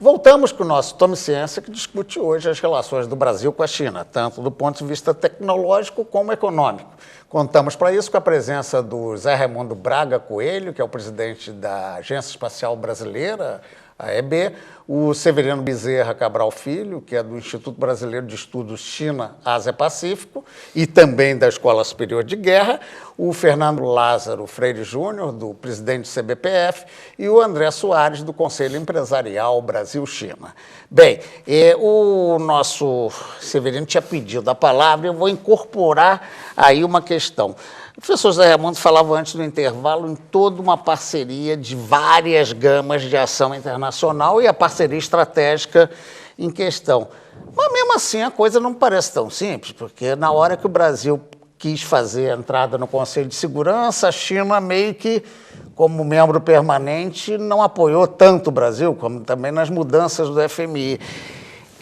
Voltamos com o nosso Tome Ciência, que discute hoje as relações do Brasil com a China, tanto do ponto de vista tecnológico como econômico. Contamos para isso com a presença do Zé Raimundo Braga Coelho, que é o presidente da Agência Espacial Brasileira, a EB, o Severino Bezerra Cabral Filho, que é do Instituto Brasileiro de Estudos China-Ásia-Pacífico e também da Escola Superior de Guerra, o Fernando Lázaro Freire Júnior, do presidente do CBPF, e o André Soares, do Conselho Empresarial Brasil-China. Bem, o nosso Severino tinha pedido a palavra, eu vou incorporar aí uma questão. O professor Zé Raimundo falava antes do intervalo em toda uma parceria de várias gamas de ação internacional e a parceria estratégica em questão. Mas, mesmo assim, a coisa não parece tão simples, porque na hora que o Brasil quis fazer a entrada no Conselho de Segurança, a China meio que, como membro permanente, não apoiou tanto o Brasil, como também nas mudanças do FMI.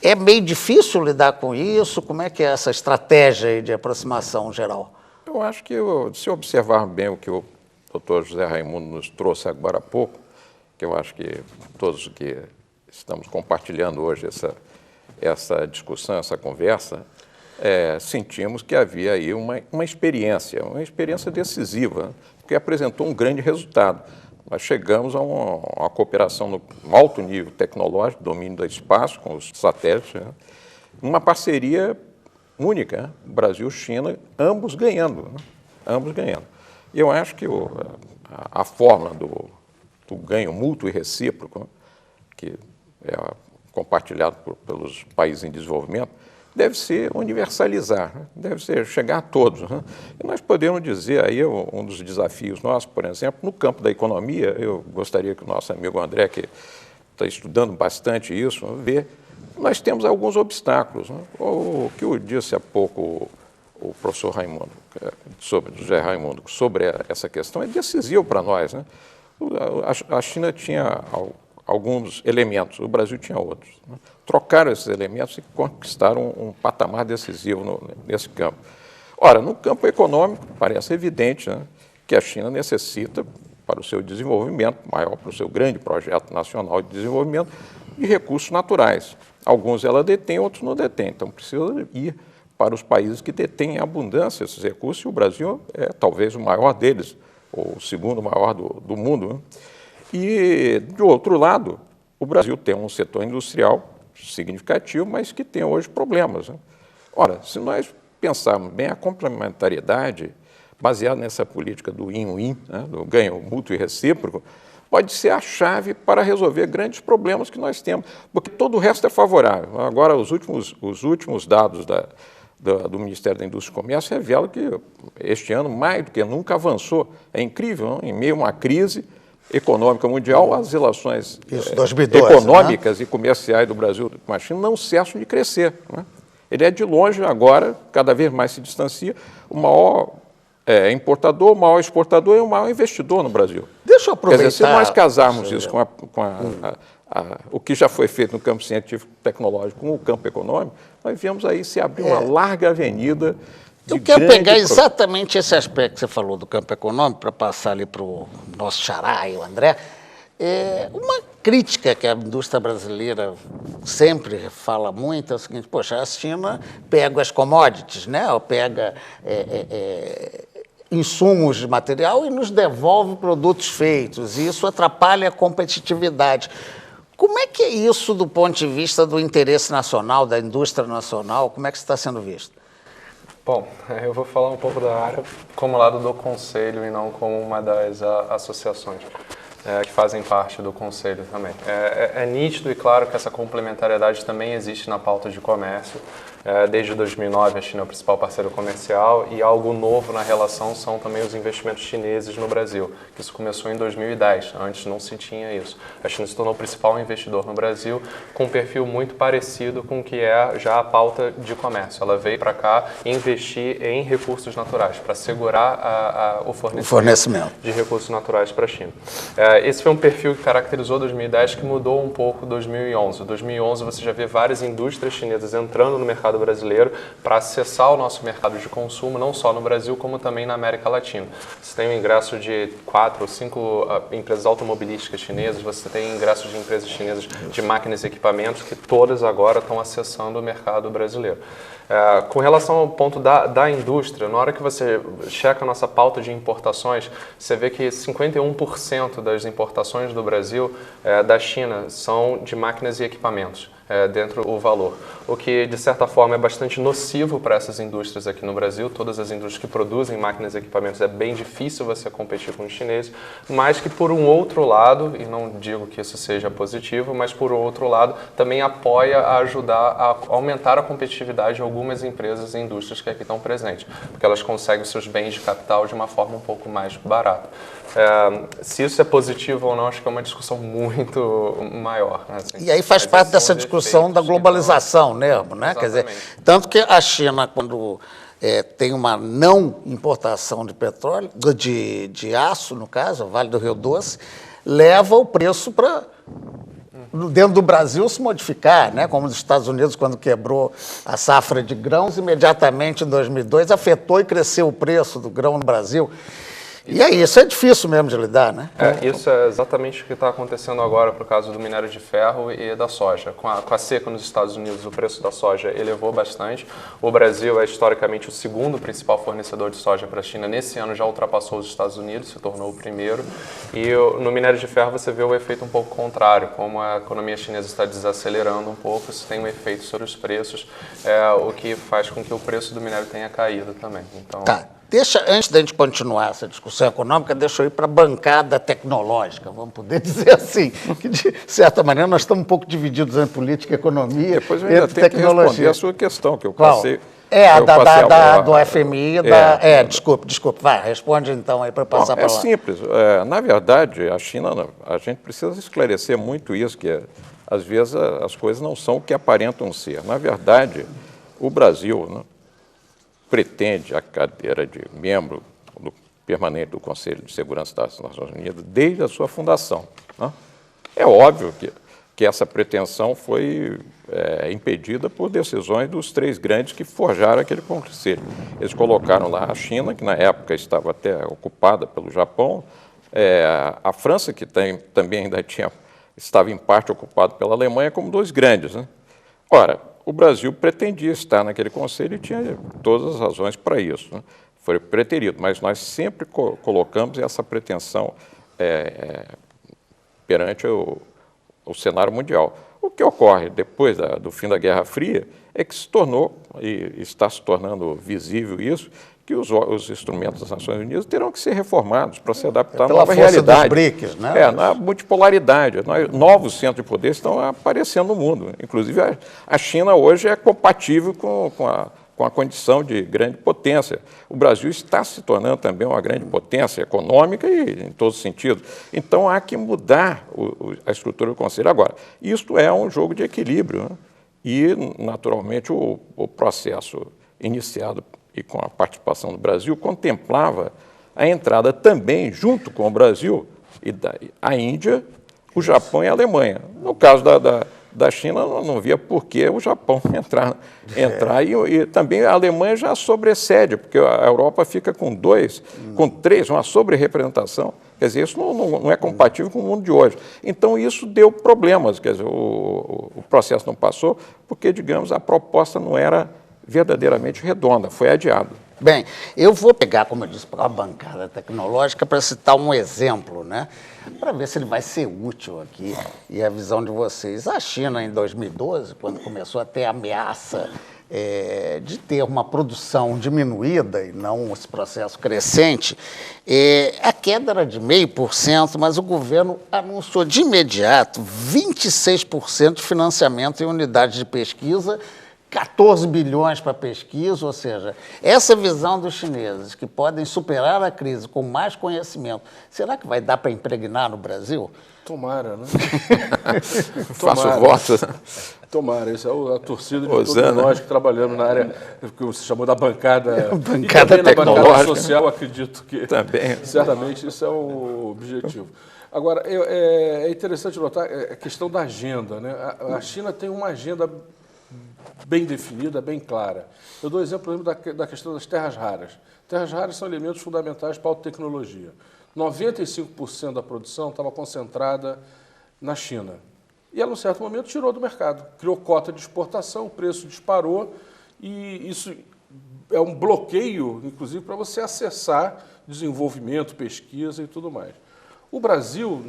É meio difícil lidar com isso? Como é que é essa estratégia de aproximação geral? Eu acho que, se observar bem o que o doutor José Raimundo nos trouxe agora há pouco, que eu acho que todos que estamos compartilhando hoje essa discussão, essa conversa, sentimos que havia aí uma experiência decisiva, que apresentou um grande resultado. Nós chegamos a uma cooperação no alto nível tecnológico, domínio do espaço, com os satélites, né? Uma parceria única, Brasil-China, ambos ganhando, né? Ambos ganhando. E eu acho que a fórmula do ganho mútuo e recíproco, que é compartilhado pelos países em desenvolvimento, deve ser universalizar, né? Deve ser chegar a todos, né? E nós podemos dizer aí, um dos desafios nossos, por exemplo, no campo da economia, eu gostaria que o nosso amigo André, que está estudando bastante isso, ver. Nós temos alguns obstáculos, né? O que eu disse há pouco o professor Raimundo, José Raimundo, sobre essa questão é decisivo para nós, né? A China tinha alguns elementos, o Brasil tinha outros, né? Trocaram esses elementos e conquistaram um patamar decisivo nesse campo. Ora, no campo econômico, parece evidente, né, que a China necessita, para o seu desenvolvimento maior, para o seu grande projeto nacional de desenvolvimento, de recursos naturais. Alguns ela detém, outros não detém. Então, precisa ir para os países que detêm abundância desses recursos, e o Brasil é talvez o maior deles, ou o segundo maior do mundo, né? E, do outro lado, o Brasil tem um setor industrial significativo, mas que tem hoje problemas, né? Ora, se nós pensarmos bem, a complementariedade, baseada nessa política do win-win, né, do ganho mútuo e recíproco, pode ser a chave para resolver grandes problemas que nós temos, porque todo o resto é favorável. Agora, os últimos dados do Ministério da Indústria e Comércio revelam que este ano, mais do que nunca, avançou. É incrível, não? Em meio a uma crise econômica mundial, as relações 2012, econômicas, né, e comerciais do Brasil com a China não cessam de crescer, né? Ele é de longe agora, cada vez mais se distancia, o maior importador, o maior exportador e o maior investidor no Brasil. Deixa eu aproveitar. Quer dizer, se nós casarmos isso com o que já foi feito no campo científico e tecnológico com o campo econômico, nós vemos aí se abrir uma larga avenida. Eu quero pegar exatamente esse aspecto que você falou do campo econômico, para passar ali para o nosso xará e o André. Uma crítica que a indústria brasileira sempre fala muito é o seguinte: poxa, a China pega as commodities, né? Ou pega insumos de material e nos devolve produtos feitos, e isso atrapalha a competitividade. Como é que é isso do ponto de vista do interesse nacional, da indústria nacional? Como é que isso está sendo visto? Bom, eu vou falar um pouco da área como lado do conselho e não como uma das associações que fazem parte do conselho também. É nítido e claro que essa complementariedade também existe na pauta de comércio. Desde 2009, a China é o principal parceiro comercial, e algo novo na relação são também os investimentos chineses no Brasil. Isso começou em 2010, antes não se tinha isso. A China se tornou o principal investidor no Brasil, com um perfil muito parecido com o que é já a pauta de comércio. Ela veio para cá investir em recursos naturais, para segurar o fornecimento de recursos naturais para a China. Esse foi um perfil que caracterizou 2010, que mudou um pouco em 2011. Em 2011, você já vê várias indústrias chinesas entrando no mercado mercado brasileiro para acessar o nosso mercado de consumo, não só no Brasil, como também na América Latina. Você tem o ingresso de 4 ou 5 empresas automobilísticas chinesas, você tem ingressos de empresas chinesas de máquinas e equipamentos que todas agora estão acessando o mercado brasileiro. Com relação ao ponto da indústria, na hora que você checa a nossa pauta de importações, você vê que 51% das importações do Brasil da China são de máquinas e equipamentos. Dentro do valor, o que de certa forma é bastante nocivo para essas indústrias aqui no Brasil. Todas as indústrias que produzem máquinas e equipamentos é bem difícil você competir com os chineses, mas que por um outro lado, e não digo que isso seja positivo, mas por outro lado também apoia a ajudar a aumentar a competitividade de algumas empresas e indústrias que aqui estão presentes, porque elas conseguem seus bens de capital de uma forma um pouco mais barata. Se isso é positivo ou não, acho que é uma discussão muito maior. Né? Assim, e aí faz parte dessa discussão da globalização mesmo, né? Quer dizer, tanto que a China, quando tem uma não importação de petróleo, de aço, no caso, Vale do Rio Doce, leva o preço para dentro do Brasil se modificar, né? Como os Estados Unidos, quando quebrou a safra de grãos, imediatamente em 2002 afetou e cresceu o preço do grão no Brasil. E aí, isso é difícil mesmo de lidar, né? Isso é exatamente o que está acontecendo agora por causa do minério de ferro e da soja. Com a seca nos Estados Unidos, o preço da soja elevou bastante. O Brasil é historicamente o segundo principal fornecedor de soja para a China. Nesse ano já ultrapassou os Estados Unidos, se tornou o primeiro. E no minério de ferro você vê o efeito um pouco contrário. Como a economia chinesa está desacelerando um pouco, isso tem um efeito sobre os preços, o que faz com que o preço do minério tenha caído também. Então, tá. Antes da gente continuar essa discussão econômica, deixa eu ir para a bancada tecnológica, vamos poder dizer assim, que de certa maneira nós estamos um pouco divididos entre política e economia. Depois eu ainda tenho que responder a sua questão, que eu passei. Do FMI, desculpe, vai, responde então aí para passar para lá. É simples, na verdade, a China, a gente precisa esclarecer muito isso, que às vezes as coisas não são o que aparentam ser. Na verdade, o Brasil, né, pretende a cadeira de membro permanente do Conselho de Segurança das Nações Unidas desde a sua fundação. Né? É óbvio que essa pretensão foi impedida por decisões dos 3 grandes que forjaram aquele conselho. Eles colocaram lá a China, que na época estava até ocupada pelo Japão, a França, que também ainda estava em parte ocupada pela Alemanha, como 2 grandes. Né? Ora, o Brasil pretendia estar naquele conselho e tinha todas as razões para isso. Né? Foi preterido, mas nós sempre colocamos essa pretensão perante o cenário mundial. O que ocorre depois do fim da Guerra Fria é que se tornou, e está se tornando visível isso, que os instrumentos das Nações Unidas terão que ser reformados para se adaptar à nova realidade. Dos BRICS, né? Na multipolaridade. Novos centros de poder estão aparecendo no mundo. Inclusive, a China hoje é compatível com a condição de grande potência. O Brasil está se tornando também uma grande potência econômica e em todos os sentidos. Então, há que mudar a estrutura do Conselho. Agora, isto é um jogo de equilíbrio, né? E, naturalmente, o processo iniciado e com a participação do Brasil, contemplava a entrada também, junto com o Brasil, a Índia, o Japão e a Alemanha. No caso da China, não via por que o Japão entrar e também a Alemanha já sobrecede, porque a Europa fica com 2, com 3, uma sobre-representação. Quer dizer, isso não é compatível com o mundo de hoje. Então, isso deu problemas, quer dizer, o processo não passou, porque, digamos, a proposta não era verdadeiramente redonda, foi adiado. Bem, eu vou pegar, como eu disse, para a bancada tecnológica para citar um exemplo, né? Para ver se ele vai ser útil aqui e a visão de vocês. A China, em 2012, quando começou a ter ameaça de ter uma produção diminuída e não esse processo crescente, a queda era de 0,5%, mas o governo anunciou de imediato 26% de financiamento em unidades de pesquisa, 14 bilhões para pesquisa, ou seja, essa visão dos chineses que podem superar a crise com mais conhecimento, será que vai dar para impregnar no Brasil? Tomara, né? Faço voto. Tomara, isso é a torcida de todos nós que trabalhamos na área que você chamou da bancada. Bancada e também tecnológica. Na bancada social, acredito que também. Certamente isso é o objetivo. Agora, é interessante notar a questão da agenda, né? A China tem uma agenda bem definida, bem clara. Eu dou exemplo, por exemplo, da questão das terras raras. Terras raras são elementos fundamentais para a autotecnologia. 95% da produção estava concentrada na China. E ela, num certo momento, tirou do mercado. Criou cota de exportação, o preço disparou e isso é um bloqueio, inclusive, para você acessar desenvolvimento, pesquisa e tudo mais. O Brasil,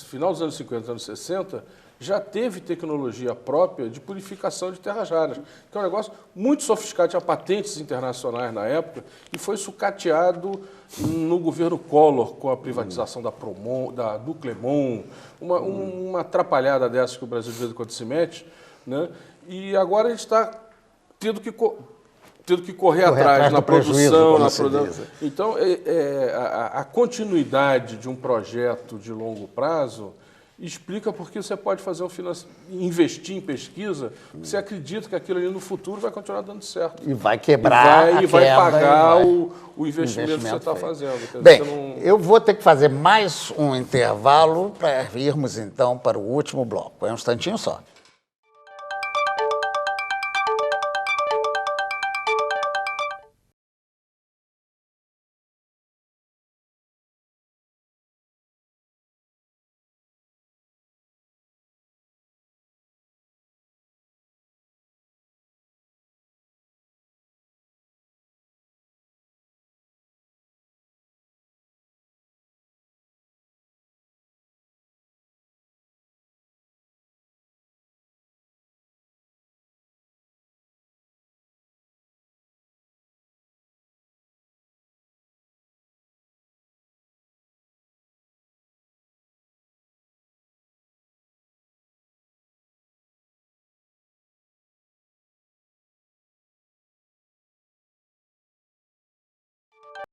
final dos anos 50, anos 60, já teve tecnologia própria de purificação de terras raras, que é um negócio muito sofisticado, tinha patentes internacionais na época, e foi sucateado no governo Collor com a privatização da Nuclemon, uma atrapalhada dessas que o Brasil de vez em quando se mete, né? E agora a gente está tendo que correr atrás na produção. Então, a continuidade de um projeto de longo prazo explica porque você pode fazer investir em pesquisa, você acredita que aquilo ali no futuro vai continuar dando certo. E vai quebrar e vai pagar o investimento que você está fazendo. Bem, eu vou ter que fazer mais um intervalo para irmos, então, para o último bloco. É um instantinho só.